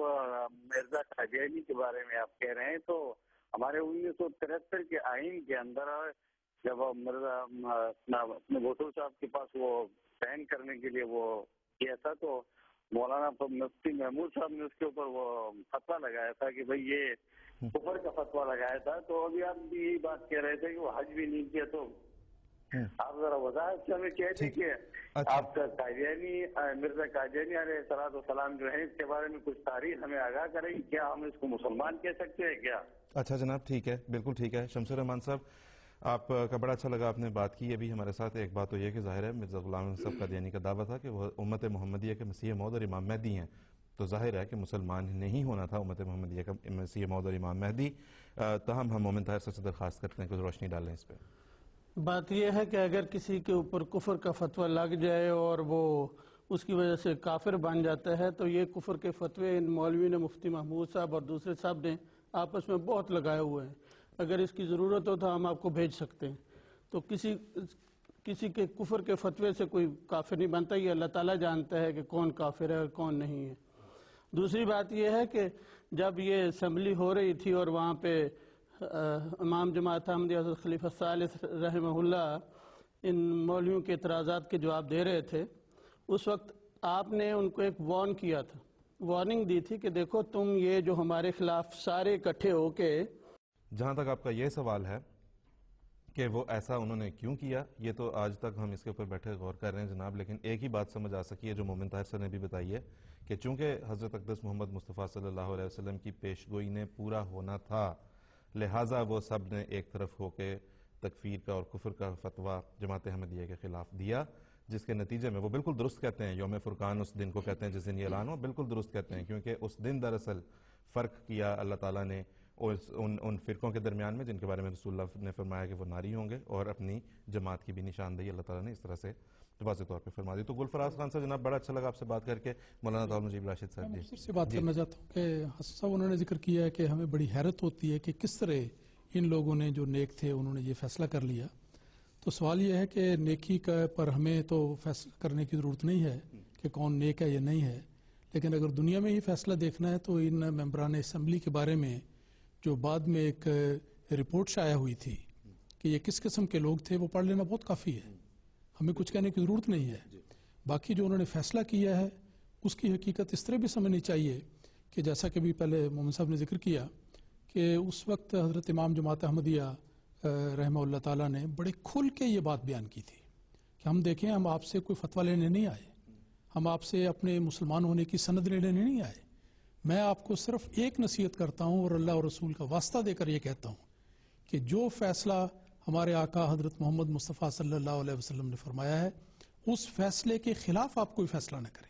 مرزا قادیانی کے بارے میں آپ کہہ رہے ہیں، تو ہمارے 1973 کے آئین کے اندر جب مرزا اپنے بھٹو صاحب کے پاس وہ سائن کرنے کے لیے وہ کیا تھا، تو مولانا مفتی محمود صاحب نے اس کے اوپر وہ فتویٰ لگایا تھا کہ بھئی یہ کفر کا فتویٰ لگایا تھا. تو ابھی آپ بھی یہی بات کہہ رہے تھے کہ وہ حج بھی نہیں کیا، تو آپ ذرا وضاحت سے ہمیں کہہ دیں کہ آپ کا قادیانی مرزا قادیانی علیہ السلام جو ہے اس کے بارے میں کچھ تاریخ ہمیں آگاہ کریں، کیا ہم اس کو مسلمان کہہ سکتے ہیں کیا؟ اچھا جناب، ٹھیک ہے، بالکل ٹھیک ہے. شمس الرحمان صاحب، آپ کا بڑا اچھا لگا آپ نے بات کی ابھی ہمارے ساتھ. ایک بات تو یہ کہ ظاہر ہے مرزا غلام احمد صاحب قادیانی کا دعویٰ تھا کہ وہ امت محمدیہ کے مسیح موعود اور امام مہدی ہیں، تو ظاہر ہے کہ مسلمان نہیں ہونا تھا امت محمدیہ کا مسیح موعود اور امام مہدی. تاہم ہم مومن طاہر صاحب سے درخواست کرتے ہیں کہ روشنی ڈالیں اس پہ. بات یہ ہے کہ اگر کسی کے اوپر کفر کا فتویٰ لگ جائے اور وہ اس کی وجہ سے کافر بن جاتا ہے، تو یہ کفر کے فتوے ان مولوی نے، مفتی محمود صاحب اور دوسرے صاحب نے آپس میں بہت لگائے ہوئے ہیں. اگر اس کی ضرورت ہو تو ہم آپ کو بھیج سکتے ہیں. تو کسی کے کفر کے فتوے سے کوئی کافر نہیں بنتا. یہ اللہ تعالیٰ جانتا ہے کہ کون کافر ہے اور کون نہیں ہے. دوسری بات یہ ہے کہ جب یہ اسمبلی ہو رہی تھی اور وہاں پہ امام جماعت احمدیہ حضرت خلیفہ ثالث رحمہ اللہ ان مولویوں کے اعتراضات کے جواب دے رہے تھے، اس وقت آپ نے ان کو ایک وارن کیا تھا، وارننگ دی تھی کہ دیکھو تم یہ جو ہمارے خلاف سارے اکٹھے ہو کے. جہاں تک آپ کا یہ سوال ہے کہ وہ ایسا انہوں نے کیوں کیا، یہ تو آج تک ہم اس کے اوپر بیٹھے غور کر رہے ہیں جناب. لیکن ایک ہی بات سمجھ آ سکی ہے جو مومن طاہر صاحب نے بھی بتائی ہے کہ چونکہ حضرت اقدس محمد مصطفیٰ صلی اللہ علیہ وسلم کی پیشگوئی نے پورا ہونا تھا، لہٰذا وہ سب نے ایک طرف ہو کے تکفیر کا اور کفر کا فتویٰ جماعت احمدیہ کے خلاف دیا، جس کے نتیجے میں وہ بالکل درست کہتے ہیں یوم فرقان اس دن کو کہتے ہیں جس دن یہ اعلان ہو، بالکل درست کہتے ہیں، کیونکہ اس دن دراصل فرق کیا اللہ تعالیٰ نے ان فرقوں کے درمیان میں جن کے بارے میں رسول اللہ نے فرمایا کہ وہ ناری ہوں گے، اور اپنی جماعت کی بھی نشاندہی اللہ تعالیٰ نے اس طرح سے واضح طور پہ فرما دی. تو گلفراز خان صاحب جناب، بڑا اچھا لگا آپ سے بات کر کے. مولانا طاہر مجیب راشد صاحب میں سے بات کرنا چاہتا ہوں کہ حسن صاحب انہوں نے ذکر کیا ہے کہ ہمیں بڑی حیرت ہوتی ہے کہ کس طرح ان لوگوں نے جو نیک تھے انہوں نے یہ فیصلہ کر لیا. تو سوال یہ ہے کہ نیکی پر ہمیں تو فیصلہ کرنے کی ضرورت نہیں ہے کہ کون نیک ہے یا نہیں ہے، لیکن اگر دنیا میں ہی فیصلہ دیکھنا ہے تو ان ممبران اسمبلی کے بارے میں جو بعد میں ایک رپورٹ شائع ہوئی تھی کہ یہ کس قسم کے لوگ تھے، وہ پڑھ لینا بہت کافی ہے، ہمیں کچھ کہنے کی ضرورت نہیں ہے. باقی جو انہوں نے فیصلہ کیا ہے اس کی حقیقت اس طرح بھی سمجھنی چاہیے کہ جیسا کہ بھی پہلے مومن صاحب نے ذکر کیا کہ اس وقت حضرت امام جماعت احمدیہ رحمہ اللہ تعالیٰ نے بڑے کھل کے یہ بات بیان کی تھی کہ ہم دیکھیں، ہم آپ سے کوئی فتویٰ لینے نہیں آئے، ہم آپ سے اپنے مسلمان ہونے کی سند لینے نہیں آئے. میں آپ کو صرف ایک نصیحت کرتا ہوں اور اللہ اور رسول کا واسطہ دے کر یہ کہتا ہوں کہ جو فیصلہ ہمارے آقا حضرت محمد مصطفیٰ صلی اللہ علیہ وسلم نے فرمایا ہے اس فیصلے کے خلاف آپ کوئی فیصلہ نہ کریں.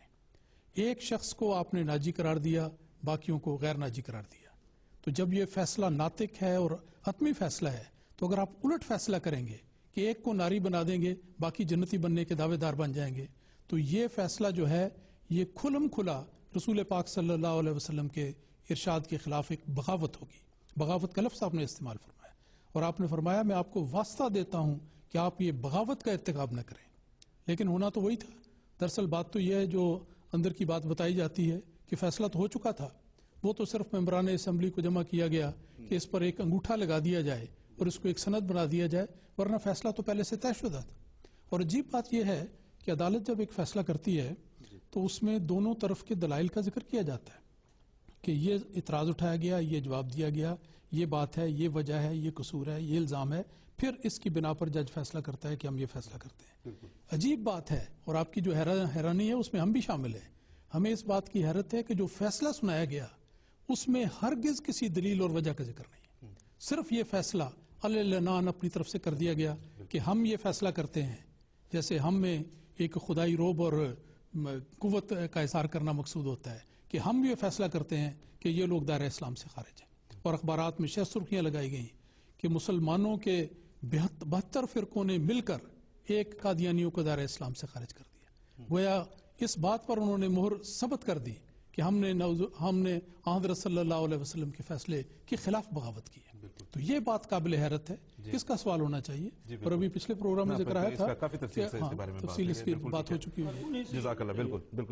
ایک شخص کو آپ نے ناجی قرار دیا، باقیوں کو غیر ناجی قرار دیا. تو جب یہ فیصلہ ناطق ہے اور حتمی فیصلہ ہے، تو اگر آپ الٹ فیصلہ کریں گے کہ ایک کو ناری بنا دیں گے، باقی جنتی بننے کے دعوے دار بن جائیں گے، تو یہ فیصلہ جو ہے یہ کھلم کھلا رسول پاک صلی اللہ علیہ وسلم کے ارشاد کے خلاف ایک بغاوت ہوگی. بغاوت کا لفظ آپ نے استعمال فرمایا، اور آپ نے فرمایا میں آپ کو واسطہ دیتا ہوں کہ آپ یہ بغاوت کا ارتکاب نہ کریں. لیکن ہونا تو وہی تھا. دراصل بات تو یہ ہے جو اندر کی بات بتائی جاتی ہے کہ فیصلہ تو ہو چکا تھا، وہ تو صرف ممبران اسمبلی کو جمع کیا گیا کہ اس پر ایک انگوٹھا لگا دیا جائے اور اس کو ایک سند بنا دیا جائے، ورنہ فیصلہ تو پہلے سے طے شدہ تھا. اور عجیب بات یہ ہے کہ عدالت جب ایک فیصلہ کرتی ہے تو اس میں دونوں طرف کے دلائل کا ذکر کیا جاتا ہے کہ یہ اعتراض اٹھایا گیا، یہ جواب دیا گیا، یہ بات ہے، یہ وجہ ہے، یہ قصور ہے، یہ الزام ہے، پھر اس کی بنا پر جج فیصلہ کرتا ہے کہ ہم یہ فیصلہ کرتے ہیں. عجیب بات ہے، اور آپ کی جو حیرانی ہے اس میں ہم بھی شامل ہیں. ہمیں اس بات کی حیرت ہے کہ جو فیصلہ سنایا گیا اس میں ہرگز کسی دلیل اور وجہ کا ذکر نہیں، صرف یہ فیصلہ العنان اپنی طرف سے کر دیا گیا کہ ہم یہ فیصلہ کرتے ہیں. جیسے ہم میں ایک خدائی روب اور قوت کا اظہار کرنا مقصود ہوتا ہے کہ ہم یہ فیصلہ کرتے ہیں کہ یہ لوگ دائرہ اسلام سے خارج ہیں. اور اخبارات میں شہ سرخیاں لگائی گئیں کہ مسلمانوں کے 72 فرقوں نے مل کر ایک قادیانیوں کو دائرہ اسلام سے خارج کر دیا. گویا اس بات پر انہوں نے مہر ثبت کر دی کہ ہم نے حضرت صلی اللہ علیہ وسلم کے فیصلے کے خلاف بغاوت کی ہے. تو یہ بات قابل حیرت ہے، اس کا سوال ہونا چاہیے. اور ابھی پچھلے پروگرام میں ذکر آیا تھا کافی تفصیل سے اس کے بارے میں تفصیل اس کی بات ہو چکی ہے. جزاک اللہ. بالکل بالکل.